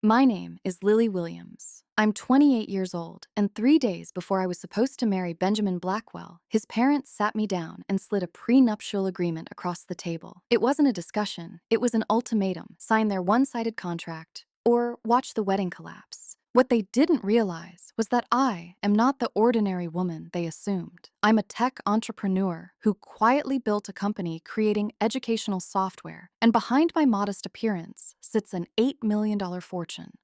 My name is Lily Williams. I'm 28 years old, and 3 days before I was supposed to marry Benjamin Blackwell, his parents sat me down and slid a prenuptial agreement across the table. It wasn't a discussion, it was an ultimatum: sign their one-sided contract or watch the wedding collapse. What they didn't realize was that I am not the ordinary woman they assumed. I'm a tech entrepreneur who quietly built a company creating educational software, and behind my modest appearance sits an $8 million fortune.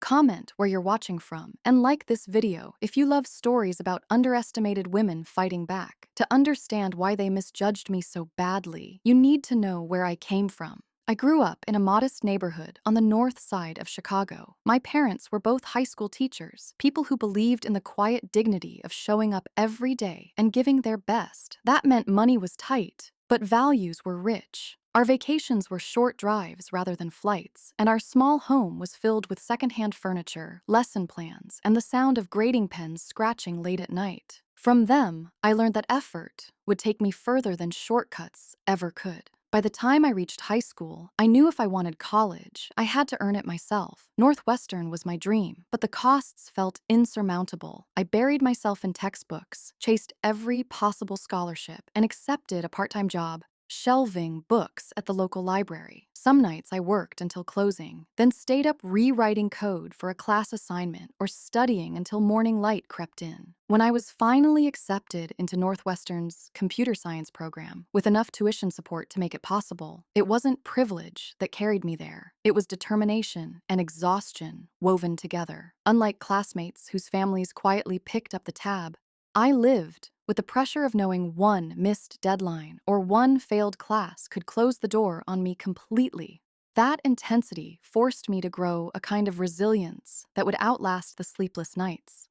Comment where you're watching from and like this video if you love stories about underestimated women fighting back. To understand why they misjudged me so badly, you need to know where I came from. I grew up in a modest neighborhood on the north side of Chicago. My parents were both high school teachers, people who believed in the quiet dignity of showing up every day and giving their best. That meant money was tight, but values were rich. Our vacations were short drives rather than flights, and our small home was filled with secondhand furniture, lesson plans, and the sound of grading pens scratching late at night. From them, I learned that effort would take me further than shortcuts ever could. By the time I reached high school, I knew if I wanted college, I had to earn it myself. Northwestern was my dream, but the costs felt insurmountable. I buried myself in textbooks, chased every possible scholarship, and accepted a part-time job shelving books at the local library. Some nights I worked until closing, then stayed up rewriting code for a class assignment or studying until morning light crept in. When I was finally accepted into Northwestern's computer science program, with enough tuition support to make it possible, it wasn't privilege that carried me there. It was determination and exhaustion woven together. Unlike classmates whose families quietly picked up the tab, I lived with the pressure of knowing one missed deadline or one failed class could close the door on me completely. That intensity forced me to grow a kind of resilience that would outlast the sleepless nights.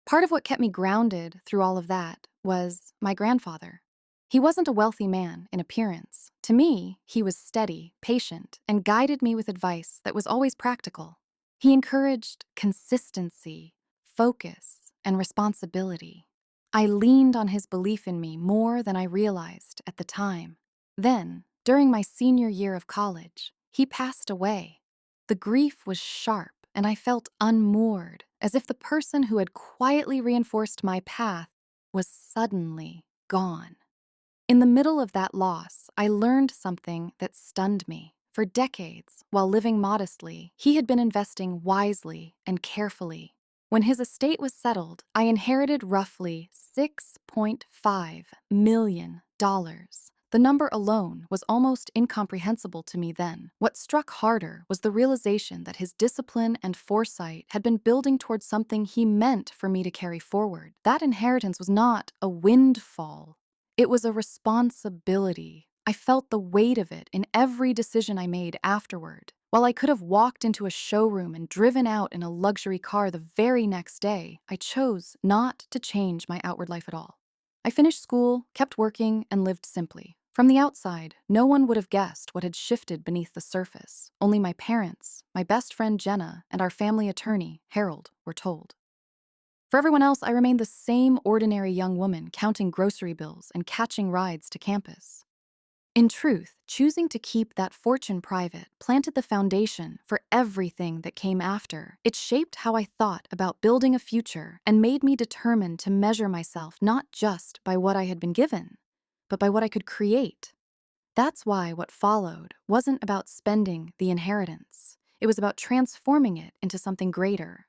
Part of what kept me grounded through all of that was my grandfather. He wasn't a wealthy man in appearance. To me, he was steady, patient, and guided me with advice that was always practical. He encouraged consistency, focus, and responsibility. I leaned on his belief in me more than I realized at the time. Then, during my senior year of college, he passed away. The grief was sharp, and I felt unmoored, as if the person who had quietly reinforced my path was suddenly gone. In the middle of that loss, I learned something that stunned me. For decades, while living modestly, he had been investing wisely and carefully. When his estate was settled, I inherited roughly $6.5 million. The number alone was almost incomprehensible to me then. What struck harder was the realization that his discipline and foresight had been building towards something he meant for me to carry forward. That inheritance was not a windfall. It was a responsibility. I felt the weight of it in every decision I made afterward. While I could have walked into a showroom and driven out in a luxury car the very next day, I chose not to change my outward life at all. I finished school, kept working, and lived simply. From the outside, no one would have guessed what had shifted beneath the surface. Only my parents, my best friend Jenna, and our family attorney, Harold, were told. For everyone else, I remained the same ordinary young woman counting grocery bills and catching rides to campus. In truth, choosing to keep that fortune private planted the foundation for everything that came after. It shaped how I thought about building a future and made me determined to measure myself not just by what I had been given, but by what I could create. That's why what followed wasn't about spending the inheritance. It was about transforming it into something greater.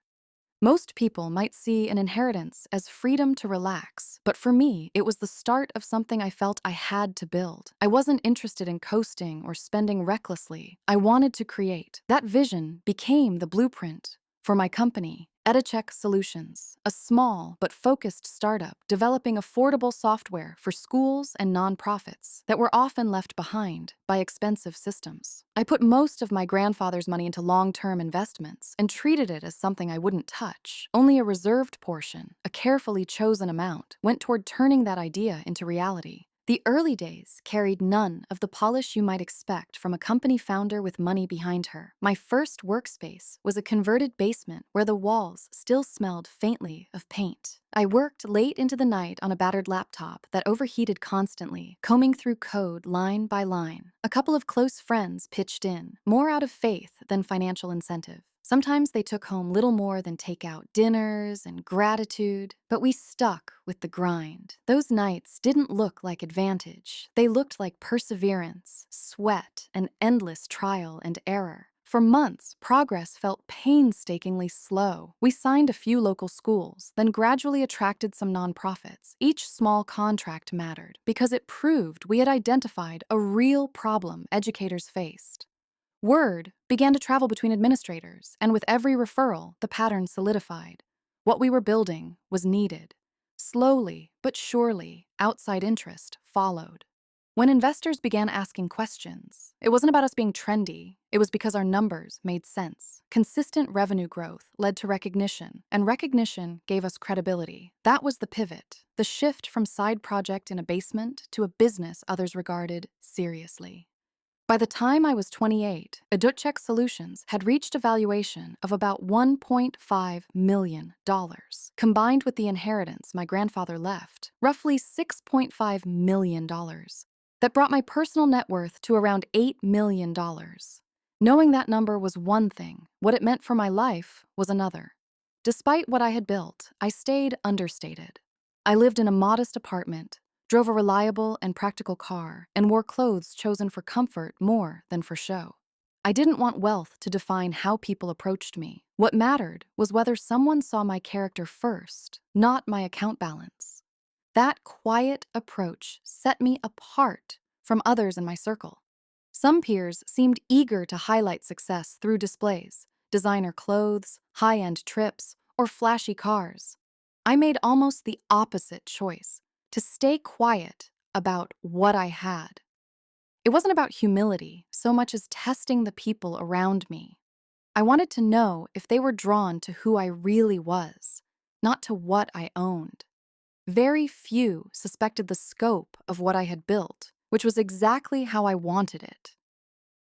Most people might see an inheritance as freedom to relax, but for me, it was the start of something I felt I had to build. I wasn't interested in coasting or spending recklessly. I wanted to create. That vision became the blueprint for my company, EduCheck Solutions, a small but focused startup developing affordable software for schools and nonprofits that were often left behind by expensive systems. I put most of my grandfather's money into long-term investments and treated it as something I wouldn't touch. Only a reserved portion, a carefully chosen amount, went toward turning that idea into reality. The early days carried none of the polish you might expect from a company founder with money behind her. My first workspace was a converted basement where the walls still smelled faintly of paint. I worked late into the night on a battered laptop that overheated constantly, combing through code line by line. A couple of close friends pitched in, more out of faith than financial incentive. Sometimes they took home little more than takeout dinners and gratitude, but we stuck with the grind. Those nights didn't look like advantage. They looked like perseverance, sweat, and endless trial and error. For months, progress felt painstakingly slow. We signed a few local schools, then gradually attracted some nonprofits. Each small contract mattered because it proved we had identified a real problem educators faced. Word began to travel between administrators, and with every referral, the pattern solidified. What we were building was needed. Slowly but surely, outside interest followed. When investors began asking questions, it wasn't about us being trendy, it was because our numbers made sense. Consistent revenue growth led to recognition, and recognition gave us credibility. That was the pivot, the shift from side project in a basement to a business others regarded seriously. By the time I was 28, Adutchek Solutions had reached a valuation of about $1.5 million. Combined with the inheritance my grandfather left, roughly $6.5 million. That brought my personal net worth to around $8 million. Knowing that number was one thing, what it meant for my life was another. Despite what I had built, I stayed understated. I lived in a modest apartment, drove a reliable and practical car, and wore clothes chosen for comfort more than for show. I didn't want wealth to define how people approached me. What mattered was whether someone saw my character first, not my account balance. That quiet approach set me apart from others in my circle. Some peers seemed eager to highlight success through displays, designer clothes, high-end trips, or flashy cars. I made almost the opposite choice, to stay quiet about what I had. It wasn't about humility so much as testing the people around me. I wanted to know if they were drawn to who I really was, not to what I owned. Very few suspected the scope of what I had built, which was exactly how I wanted it.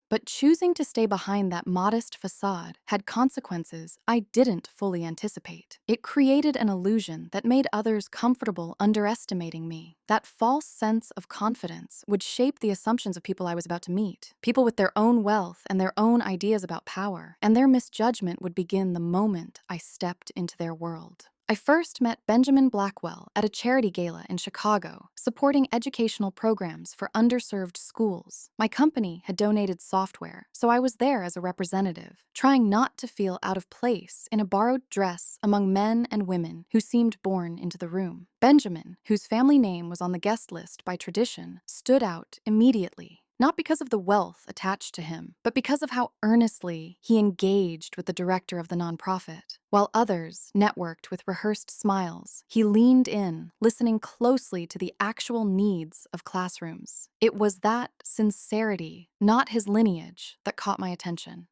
But choosing to stay behind that modest facade had consequences I didn't fully anticipate. It created an illusion that made others comfortable underestimating me. That false sense of confidence would shape the assumptions of people I was about to meet, people with their own wealth and their own ideas about power, and their misjudgment would begin the moment I stepped into their world. I first met Benjamin Blackwell at a charity gala in Chicago, supporting educational programs for underserved schools. My company had donated software, so I was there as a representative, trying not to feel out of place in a borrowed dress among men and women who seemed born into the room. Benjamin, whose family name was on the guest list by tradition, stood out immediately. Not because of the wealth attached to him, but because of how earnestly he engaged with the director of the nonprofit. While others networked with rehearsed smiles, he leaned in, listening closely to the actual needs of classrooms. It was that sincerity, not his lineage, that caught my attention.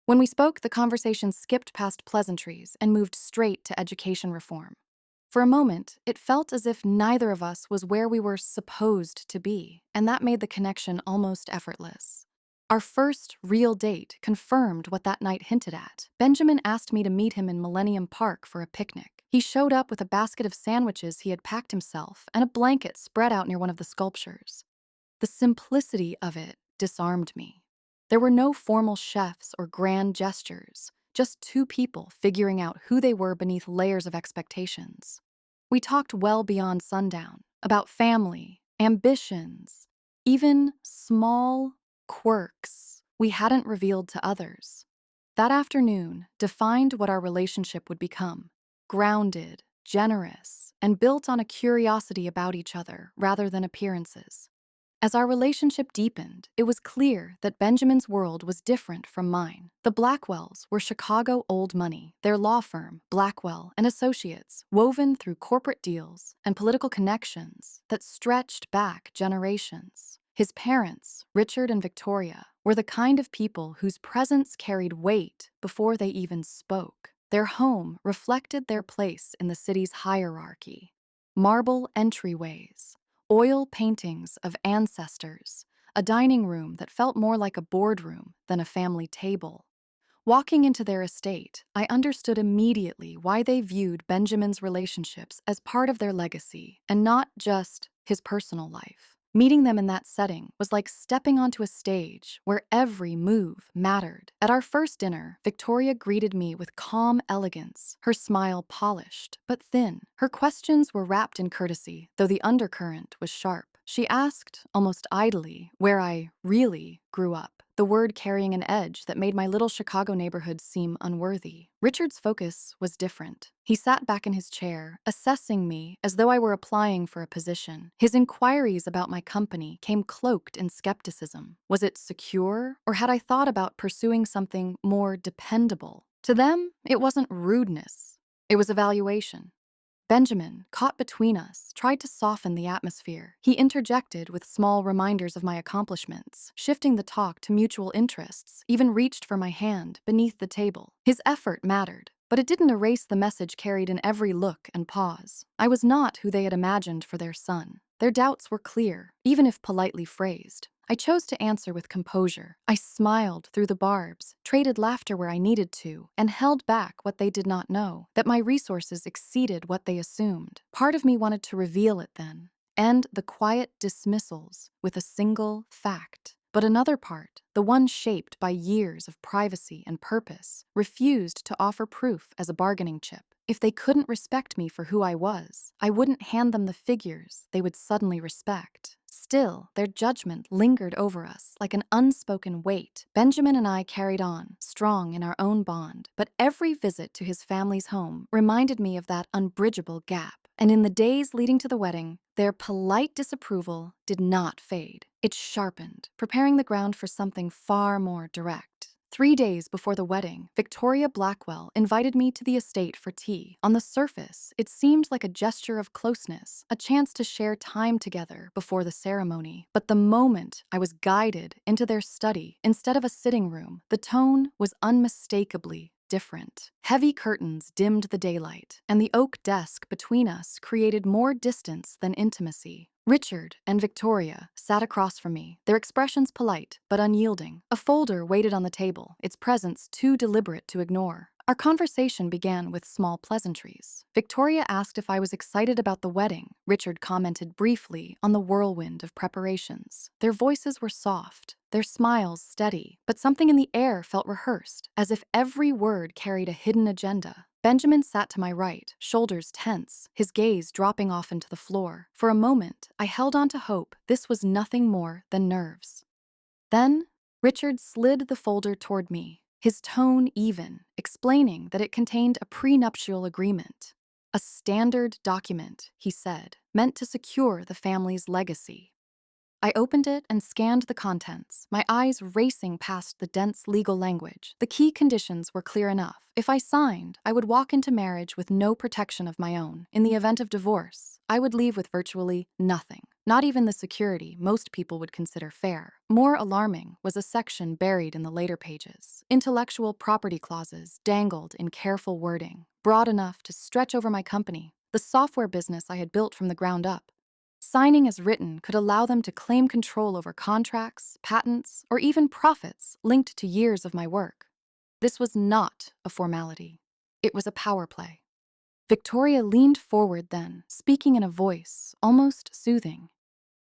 When we spoke, the conversation skipped past pleasantries and moved straight to education reform. For a moment, it felt as if neither of us was where we were supposed to be, and that made the connection almost effortless. Our first real date confirmed what that night hinted at. Benjamin asked me to meet him in Millennium Park for a picnic. He showed up with a basket of sandwiches he had packed himself and a blanket spread out near one of the sculptures. The simplicity of it disarmed me. There were no formal chefs or grand gestures, just two people figuring out who they were beneath layers of expectations. We talked well beyond sundown, about family, ambitions, even small quirks we hadn't revealed to others. That afternoon defined what our relationship would become: grounded, generous, and built on a curiosity about each other rather than appearances. As our relationship deepened, it was clear that Benjamin's world was different from mine. The Blackwells were Chicago old money, their law firm, Blackwell and Associates, woven through corporate deals and political connections that stretched back generations. His parents, Richard and Victoria, were the kind of people whose presence carried weight before they even spoke. Their home reflected their place in the city's hierarchy. Marble entryways, oil paintings of ancestors, a dining room that felt more like a boardroom than a family table. Walking into their estate, I understood immediately why they viewed Benjamin's relationships as part of their legacy and not just his personal life. Meeting them in that setting was like stepping onto a stage where every move mattered. At our first dinner, Victoria greeted me with calm elegance, her smile polished but thin. Her questions were wrapped in courtesy, though the undercurrent was sharp. She asked, almost idly, where I really grew up, the word carrying an edge that made my little Chicago neighborhood seem unworthy. Richard's focus was different. He sat back in his chair, assessing me as though I were applying for a position. His inquiries about my company came cloaked in skepticism. Was it secure, or had I thought about pursuing something more dependable? To them, it wasn't rudeness. It was evaluation. Benjamin, caught between us, tried to soften the atmosphere. He interjected with small reminders of my accomplishments, shifting the talk to mutual interests, even reached for my hand beneath the table. His effort mattered, but it didn't erase the message carried in every look and pause. I was not who they had imagined for their son. Their doubts were clear, even if politely phrased. I chose to answer with composure. I smiled through the barbs, traded laughter where I needed to, and held back what they did not know, that my resources exceeded what they assumed. Part of me wanted to reveal it then, end the quiet dismissals with a single fact. But another part, the one shaped by years of privacy and purpose, refused to offer proof as a bargaining chip. If they couldn't respect me for who I was, I wouldn't hand them the figures they would suddenly respect. Still, their judgment lingered over us like an unspoken weight. Benjamin and I carried on, strong in our own bond, but every visit to his family's home reminded me of that unbridgeable gap. And in the days leading to the wedding, their polite disapproval did not fade. It sharpened, preparing the ground for something far more direct. 3 days before the wedding, Victoria Blackwell invited me to the estate for tea. On the surface, it seemed like a gesture of closeness, a chance to share time together before the ceremony. But the moment I was guided into their study instead of a sitting room, the tone was unmistakably different. Heavy curtains dimmed the daylight, and the oak desk between us created more distance than intimacy. Richard and Victoria sat across from me, their expressions polite but unyielding. A folder waited on the table, its presence too deliberate to ignore. Our conversation began with small pleasantries. Victoria asked if I was excited about the wedding. Richard commented briefly on the whirlwind of preparations. Their voices were soft, their smiles steady, but something in the air felt rehearsed, as if every word carried a hidden agenda. Benjamin sat to my right, shoulders tense, his gaze dropping off into the floor. For a moment, I held on to hope this was nothing more than nerves. Then, Richard slid the folder toward me, his tone even, explaining that it contained a prenuptial agreement. A standard document, he said, meant to secure the family's legacy. I opened it and scanned the contents, my eyes racing past the dense legal language. The key conditions were clear enough. If I signed, I would walk into marriage with no protection of my own. In the event of divorce, I would leave with virtually nothing, not even the security most people would consider fair. More alarming was a section buried in the later pages. Intellectual property clauses dangled in careful wording, broad enough to stretch over my company, the software business I had built from the ground up. Signing as written could allow them to claim control over contracts, patents, or even profits linked to years of my work. This was not a formality. It was a power play. Victoria leaned forward then, speaking in a voice almost soothing.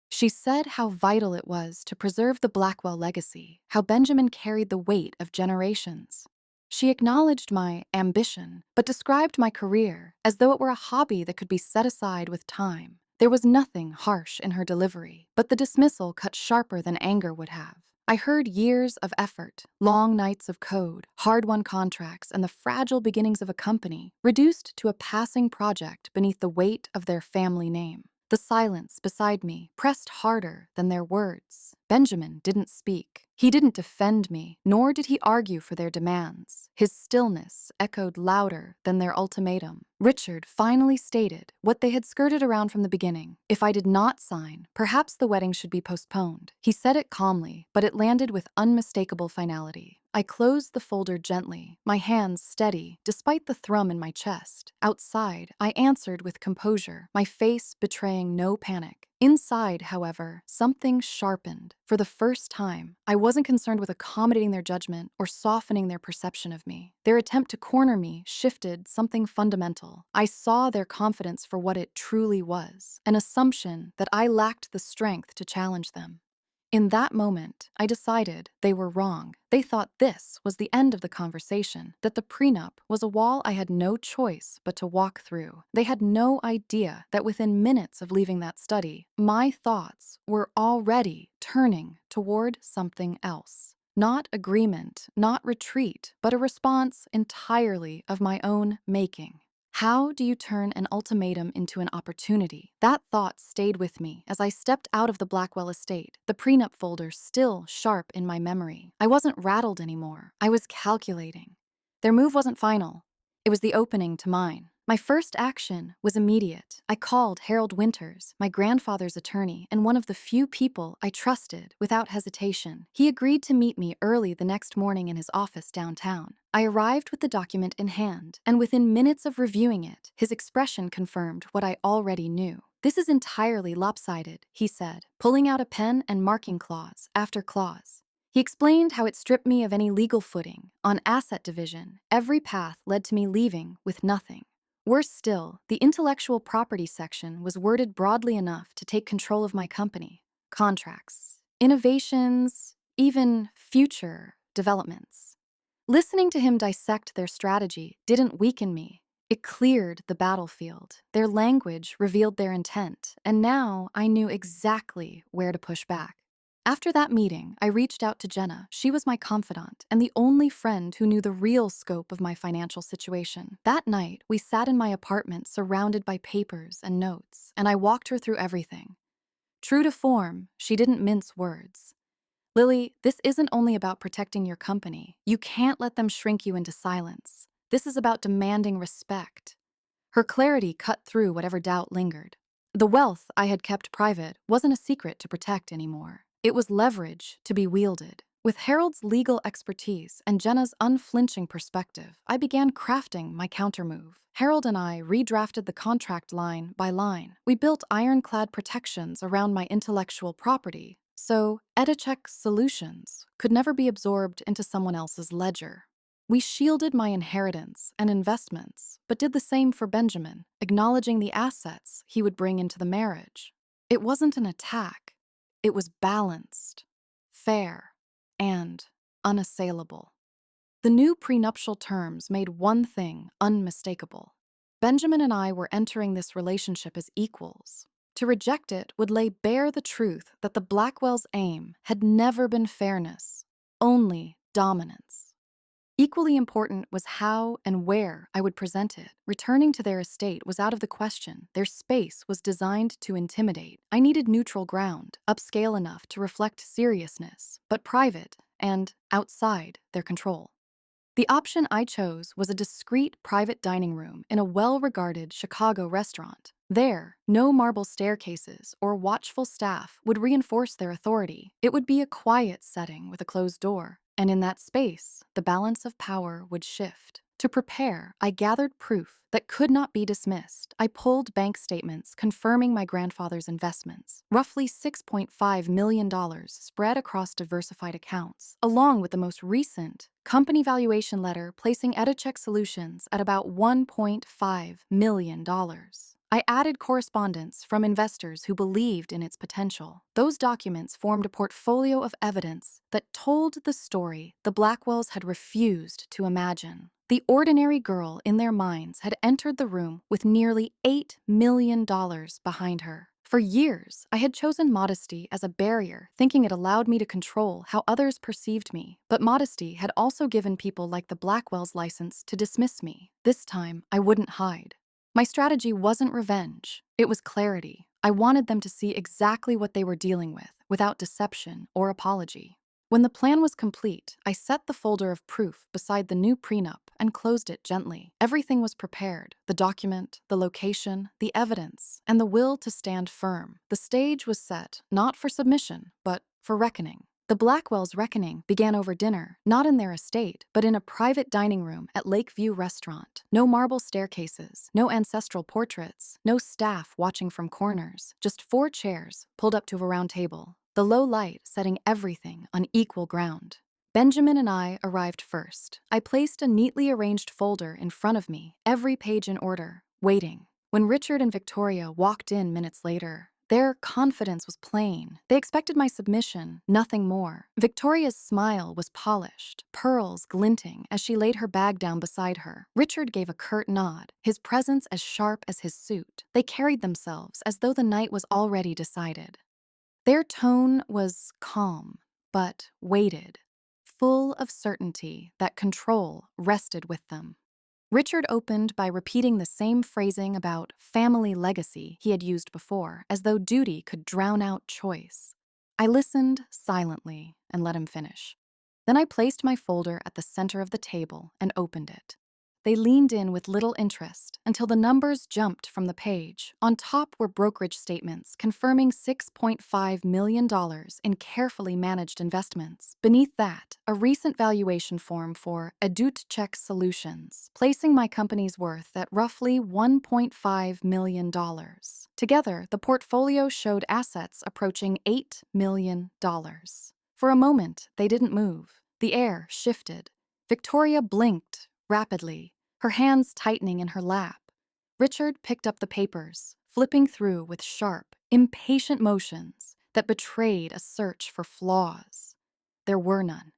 She said how vital it was to preserve the Blackwell legacy, how Benjamin carried the weight of generations. She acknowledged my ambition, but described my career as though it were a hobby that could be set aside with time. There was nothing harsh in her delivery, but the dismissal cut sharper than anger would have. I heard years of effort, long nights of code, hard-won contracts, and the fragile beginnings of a company reduced to a passing project beneath the weight of their family name. The silence beside me pressed harder than their words. Benjamin didn't speak. He didn't defend me, nor did he argue for their demands. His stillness echoed louder than their ultimatum. Richard finally stated what they had skirted around from the beginning. If I did not sign, perhaps the wedding should be postponed. He said it calmly, but it landed with unmistakable finality. I closed the folder gently, my hands steady, despite the thrum in my chest. Outside, I answered with composure, my face betraying no panic. Inside, however, something sharpened. For the first time, I wasn't concerned with accommodating their judgment or softening their perception of me. Their attempt to corner me shifted something fundamental. I saw their confidence for what it truly was, an assumption that I lacked the strength to challenge them. In that moment, I decided they were wrong. They thought this was the end of the conversation, that the prenup was a wall I had no choice but to walk through. They had no idea that within minutes of leaving that study, my thoughts were already turning toward something else. Not agreement, not retreat, but a response entirely of my own making. How do you turn an ultimatum into an opportunity? That thought stayed with me as I stepped out of the Blackwell estate, the prenup folder still sharp in my memory. I wasn't rattled anymore. I was calculating. Their move wasn't final. It was the opening to mine. My first action was immediate. I called Harold Winters, my grandfather's attorney, and one of the few people I trusted without hesitation. He agreed to meet me early the next morning in his office downtown. I arrived with the document in hand, and within minutes of reviewing it, his expression confirmed what I already knew. "This is entirely lopsided," he said, pulling out a pen and marking clause after clause. He explained how it stripped me of any legal footing. On asset division, every path led to me leaving with nothing. Worse still, the intellectual property section was worded broadly enough to take control of my company, contracts, innovations, even future developments. Listening to him dissect their strategy didn't weaken me. It cleared the battlefield. Their language revealed their intent, and now I knew exactly where to push back. After that meeting, I reached out to Jenna. She was my confidant and the only friend who knew the real scope of my financial situation. That night, we sat in my apartment surrounded by papers and notes, and I walked her through everything. True to form, she didn't mince words. "Lily, this isn't only about protecting your company. You can't let them shrink you into silence. This is about demanding respect." Her clarity cut through whatever doubt lingered. The wealth I had kept private wasn't a secret to protect anymore. It was leverage to be wielded. With Harold's legal expertise and Jenna's unflinching perspective, I began crafting my countermove. Harold and I redrafted the contract line by line. We built ironclad protections around my intellectual property, so Edicheck solutions could never be absorbed into someone else's ledger. We shielded my inheritance and investments, but did the same for Benjamin, acknowledging the assets he would bring into the marriage. It wasn't an attack. It was balanced, fair, and unassailable. The new prenuptial terms made one thing unmistakable. Benjamin and I were entering this relationship as equals. To reject it would lay bare the truth that the Blackwells' aim had never been fairness, only dominance. Equally important was how and where I would present it. Returning to their estate was out of the question. Their space was designed to intimidate. I needed neutral ground, upscale enough to reflect seriousness, but private and outside their control. The option I chose was a discreet private dining room in a well-regarded Chicago restaurant. There, no marble staircases or watchful staff would reinforce their authority. It would be a quiet setting with a closed door, and in that space, the balance of power would shift. To prepare, I gathered proof that could not be dismissed. I pulled bank statements confirming my grandfather's investments, roughly $6.5 million spread across diversified accounts, along with the most recent company valuation letter placing Edicheck Solutions at about $1.5 million. I added correspondence from investors who believed in its potential. Those documents formed a portfolio of evidence that told the story the Blackwells had refused to imagine. The ordinary girl in their minds had entered the room with nearly $8 million behind her. For years, I had chosen modesty as a barrier, thinking it allowed me to control how others perceived me. But modesty had also given people like the Blackwells license to dismiss me. This time, I wouldn't hide. My strategy wasn't revenge, it was clarity. I wanted them to see exactly what they were dealing with, without deception or apology. When the plan was complete, I set the folder of proof beside the new prenup and closed it gently. Everything was prepared: the document, the location, the evidence, and the will to stand firm. The stage was set, not for submission, but for reckoning. The Blackwells' reckoning began over dinner, not in their estate, but in a private dining room at Lakeview Restaurant. No marble staircases, no ancestral portraits, no staff watching from corners, just 4 chairs pulled up to a round table, the low light setting everything on equal ground. Benjamin and I arrived first. I placed a neatly arranged folder in front of me, every page in order, waiting. When Richard and Victoria walked in minutes later, their confidence was plain. They expected my submission, nothing more. Victoria's smile was polished, pearls glinting as she laid her bag down beside her. Richard gave a curt nod, his presence as sharp as his suit. They carried themselves as though the night was already decided. Their tone was calm, but weighted, full of certainty that control rested with them. Richard opened by repeating the same phrasing about family legacy he had used before, as though duty could drown out choice. I listened silently and let him finish. Then I placed my folder at the center of the table and opened it. They leaned in with little interest until the numbers jumped from the page. On top were brokerage statements confirming $6.5 million in carefully managed investments. Beneath that, a recent valuation form for Adut Check Solutions, placing my company's worth at roughly $1.5 million. Together, the portfolio showed assets approaching $8 million. For a moment, they didn't move. The air shifted. Victoria blinked rapidly, her hands tightening in her lap. Richard picked up the papers, flipping through with sharp, impatient motions that betrayed a search for flaws. There were none.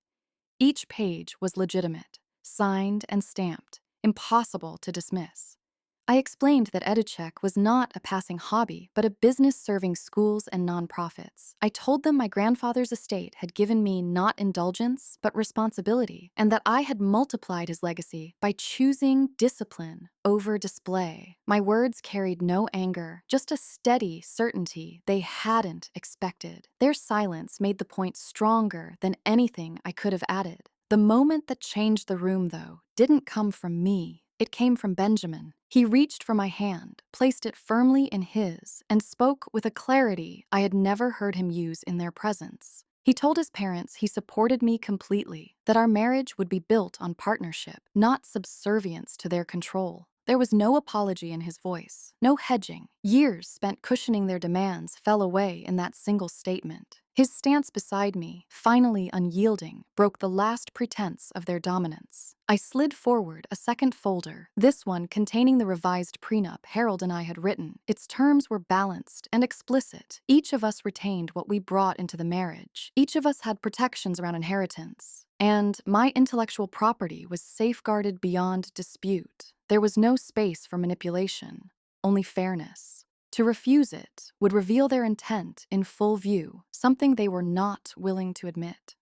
Each page was legitimate, signed and stamped, impossible to dismiss. I explained that EduCheck was not a passing hobby, but a business serving schools and nonprofits. I told them my grandfather's estate had given me not indulgence, but responsibility, and that I had multiplied his legacy by choosing discipline over display. My words carried no anger, just a steady certainty they hadn't expected. Their silence made the point stronger than anything I could have added. The moment that changed the room, though, didn't come from me. It came from Benjamin. He reached for my hand, placed it firmly in his, and spoke with a clarity I had never heard him use in their presence. He told his parents he supported me completely, that our marriage would be built on partnership, not subservience to their control. There was no apology in his voice, no hedging. Years spent cushioning their demands fell away in that single statement. His stance beside me, finally unyielding, broke the last pretense of their dominance. I slid forward a second folder, this one containing the revised prenup Harold and I had written. Its terms were balanced and explicit. Each of us retained what we brought into the marriage. Each of us had protections around inheritance. And my intellectual property was safeguarded beyond dispute. There was no space for manipulation, only fairness. To refuse it would reveal their intent in full view, something they were not willing to admit.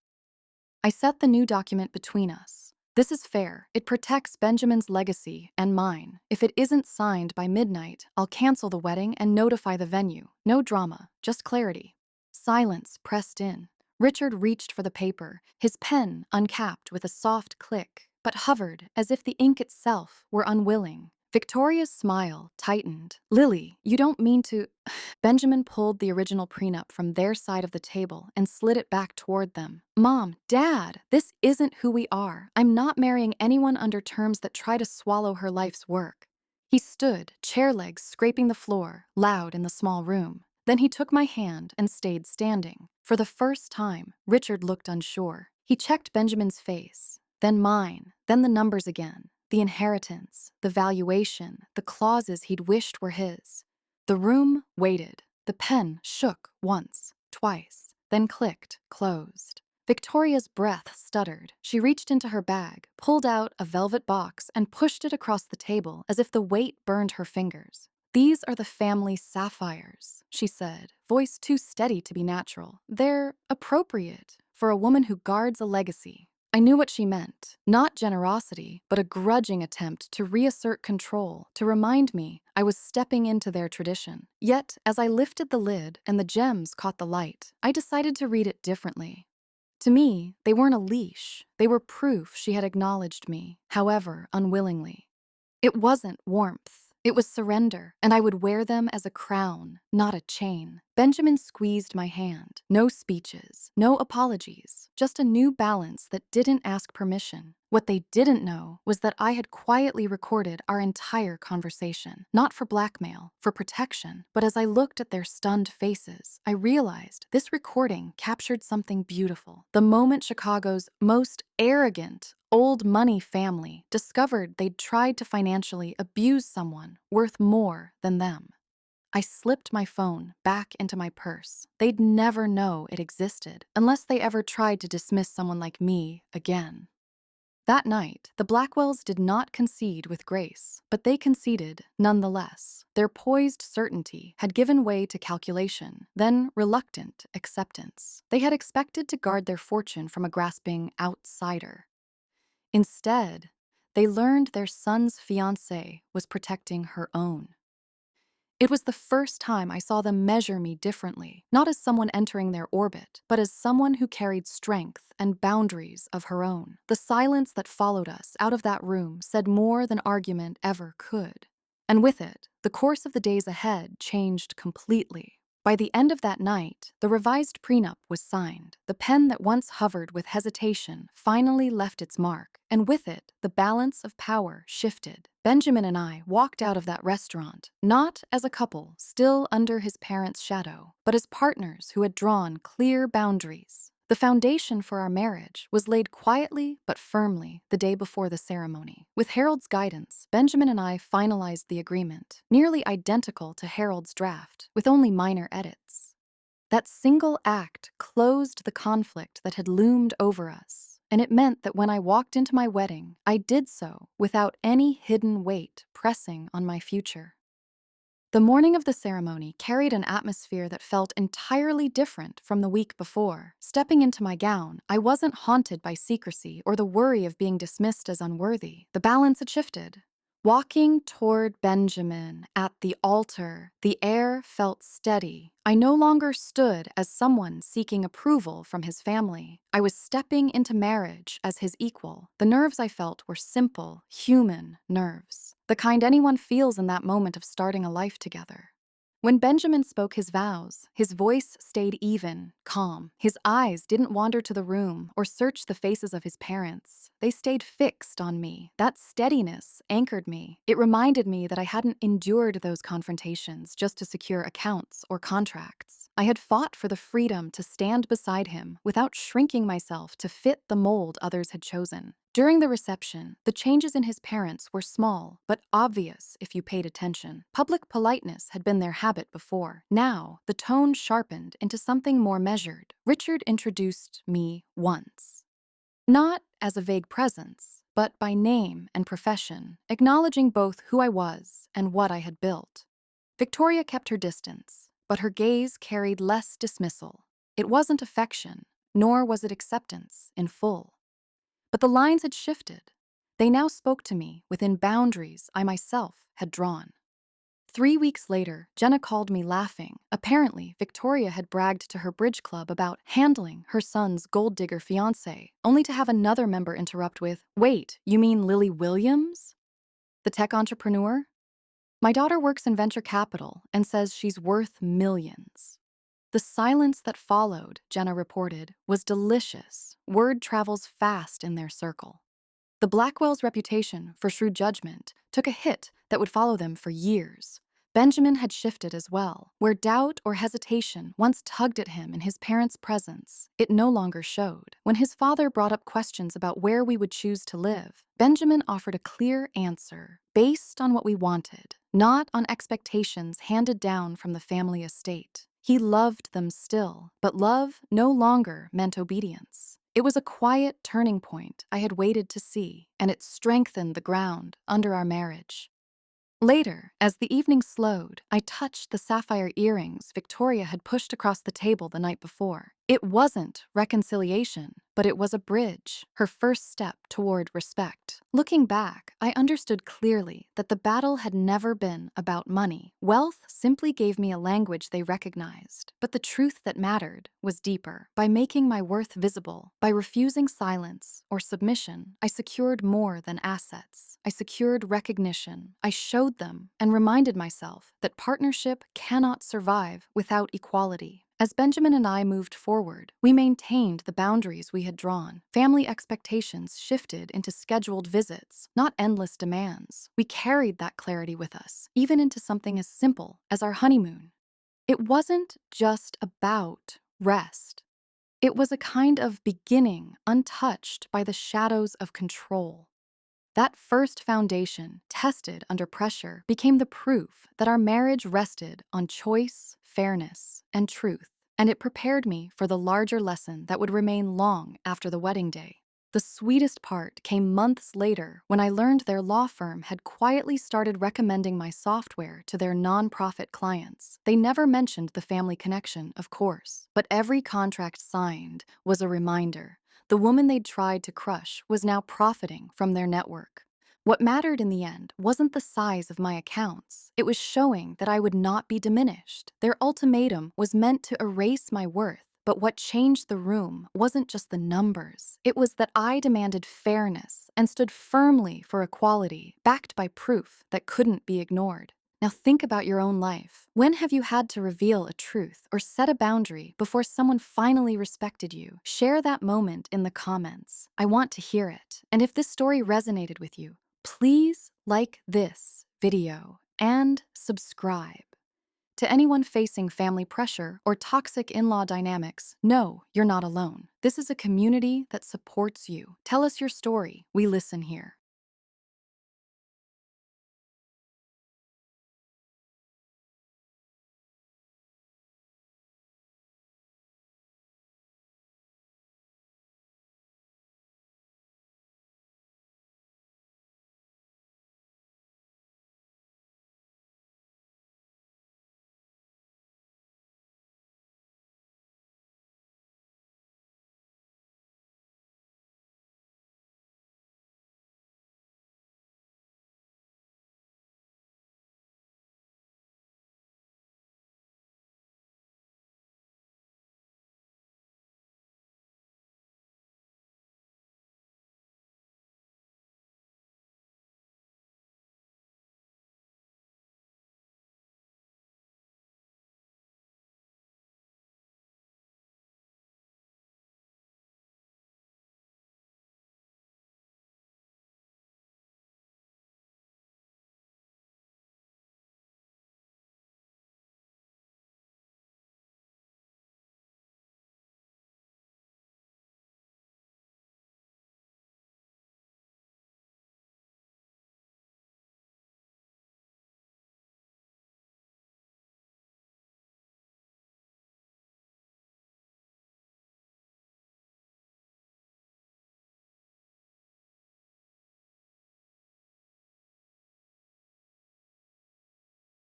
I set the new document between us. This is fair. It protects Benjamin's legacy and mine. If it isn't signed by midnight, I'll cancel the wedding and notify the venue. No drama, just clarity. Silence pressed in. Richard reached for the paper, his pen uncapped with a soft click, but hovered as if the ink itself were unwilling. Victoria's smile tightened. "Lily, you don't mean to..." Benjamin pulled the original prenup from their side of the table and slid it back toward them. "Mom, Dad, this isn't who we are. I'm not marrying anyone under terms that try to swallow her life's work." He stood, chair legs scraping the floor, loud in the small room. Then he took my hand and stayed standing. For the first time, Richard looked unsure. He checked Benjamin's face, then mine, then the numbers again. The inheritance, the valuation, the clauses he'd wished were his. The room waited. The pen shook once, twice, then clicked, closed. Victoria's breath stuttered. She reached into her bag, pulled out a velvet box, and pushed it across the table as if the weight burned her fingers. "These are the family sapphires," she said, voice too steady to be natural. "They're appropriate for a woman who guards a legacy." I knew what she meant. Not generosity, but a grudging attempt to reassert control, to remind me I was stepping into their tradition. Yet, as I lifted the lid and the gems caught the light, I decided to read it differently. To me, they weren't a leash. They were proof she had acknowledged me, however unwillingly. It wasn't warmth. It was surrender, and I would wear them as a crown, not a chain. Benjamin squeezed my hand. No speeches, no apologies, just a new balance that didn't ask permission. What they didn't know was that I had quietly recorded our entire conversation, not for blackmail, for protection. But as I looked at their stunned faces, I realized this recording captured something beautiful. The moment Chicago's most arrogant, old money family discovered they'd tried to financially abuse someone worth more than them. I slipped my phone back into my purse. They'd never know it existed unless they ever tried to dismiss someone like me again. That night, the Blackwells did not concede with grace, but they conceded nonetheless. Their poised certainty had given way to calculation, then reluctant acceptance. They had expected to guard their fortune from a grasping outsider. Instead, they learned their son's fiancée was protecting her own. It was the first time I saw them measure me differently, not as someone entering their orbit, but as someone who carried strength and boundaries of her own. The silence that followed us out of that room said more than argument ever could. And with it, the course of the days ahead changed completely. By the end of that night, the revised prenup was signed. The pen that once hovered with hesitation finally left its mark, and with it, the balance of power shifted. Benjamin and I walked out of that restaurant, not as a couple still under his parents' shadow, but as partners who had drawn clear boundaries. The foundation for our marriage was laid quietly but firmly the day before the ceremony. With Harold's guidance, Benjamin and I finalized the agreement, nearly identical to Harold's draft, with only minor edits. That single act closed the conflict that had loomed over us, and it meant that when I walked into my wedding, I did so without any hidden weight pressing on my future. The morning of the ceremony carried an atmosphere that felt entirely different from the week before. Stepping into my gown, I wasn't haunted by secrecy or the worry of being dismissed as unworthy. The balance had shifted. Walking toward Benjamin at the altar, the air felt steady. I no longer stood as someone seeking approval from his family. I was stepping into marriage as his equal. The nerves I felt were simple, human nerves, the kind anyone feels in that moment of starting a life together. When Benjamin spoke his vows, his voice stayed even, calm. His eyes didn't wander to the room or search the faces of his parents. They stayed fixed on me. That steadiness anchored me. It reminded me that I hadn't endured those confrontations just to secure accounts or contracts. I had fought for the freedom to stand beside him without shrinking myself to fit the mold others had chosen. During the reception, the changes in his parents were small, but obvious if you paid attention. Public politeness had been their habit before. Now, the tone sharpened into something more measured. Richard introduced me once. Not as a vague presence, but by name and profession, acknowledging both who I was and what I had built. Victoria kept her distance, but her gaze carried less dismissal. It wasn't affection, nor was it acceptance in full. But the lines had shifted. They now spoke to me within boundaries I myself had drawn. 3 weeks later, Jenna called me laughing. Apparently, Victoria had bragged to her bridge club about handling her son's gold digger fiancé, only to have another member interrupt with, "Wait, you mean Lily Williams? The tech entrepreneur? My daughter works in venture capital and says she's worth millions." The silence that followed, Jenna reported, was delicious. Word travels fast in their circle. The Blackwells' reputation for shrewd judgment took a hit that would follow them for years. Benjamin had shifted as well. Where doubt or hesitation once tugged at him in his parents' presence, it no longer showed. When his father brought up questions about where we would choose to live, Benjamin offered a clear answer, based on what we wanted, not on expectations handed down from the family estate. He loved them still, but love no longer meant obedience. It was a quiet turning point I had waited to see, and it strengthened the ground under our marriage. Later, as the evening slowed, I touched the sapphire earrings Victoria had pushed across the table the night before. It wasn't reconciliation, but it was a bridge, her first step toward respect. Looking back, I understood clearly that the battle had never been about money. Wealth simply gave me a language they recognized, but the truth that mattered was deeper. By making my worth visible, by refusing silence or submission, I secured more than assets. I secured recognition. I showed them and reminded myself that partnership cannot survive without equality. As Benjamin and I moved forward, we maintained the boundaries we had drawn. Family expectations shifted into scheduled visits, not endless demands. We carried that clarity with us, even into something as simple as our honeymoon. It wasn't just about rest. It was a kind of beginning untouched by the shadows of control. That first foundation, tested under pressure, became the proof that our marriage rested on choice, fairness, and truth, and it prepared me for the larger lesson that would remain long after the wedding day. The sweetest part came months later when I learned their law firm had quietly started recommending my software to their nonprofit clients. They never mentioned the family connection, of course, but every contract signed was a reminder. The woman they'd tried to crush was now profiting from their network. What mattered in the end wasn't the size of my accounts. It was showing that I would not be diminished. Their ultimatum was meant to erase my worth. But what changed the room wasn't just the numbers. It was that I demanded fairness and stood firmly for equality, backed by proof that couldn't be ignored. Now think about your own life. When have you had to reveal a truth or set a boundary before someone finally respected you? Share that moment in the comments. I want to hear it. And if this story resonated with you, please like this video and subscribe. To anyone facing family pressure or toxic in-law dynamics, know you're not alone. This is a community that supports you. Tell us your story. We listen here.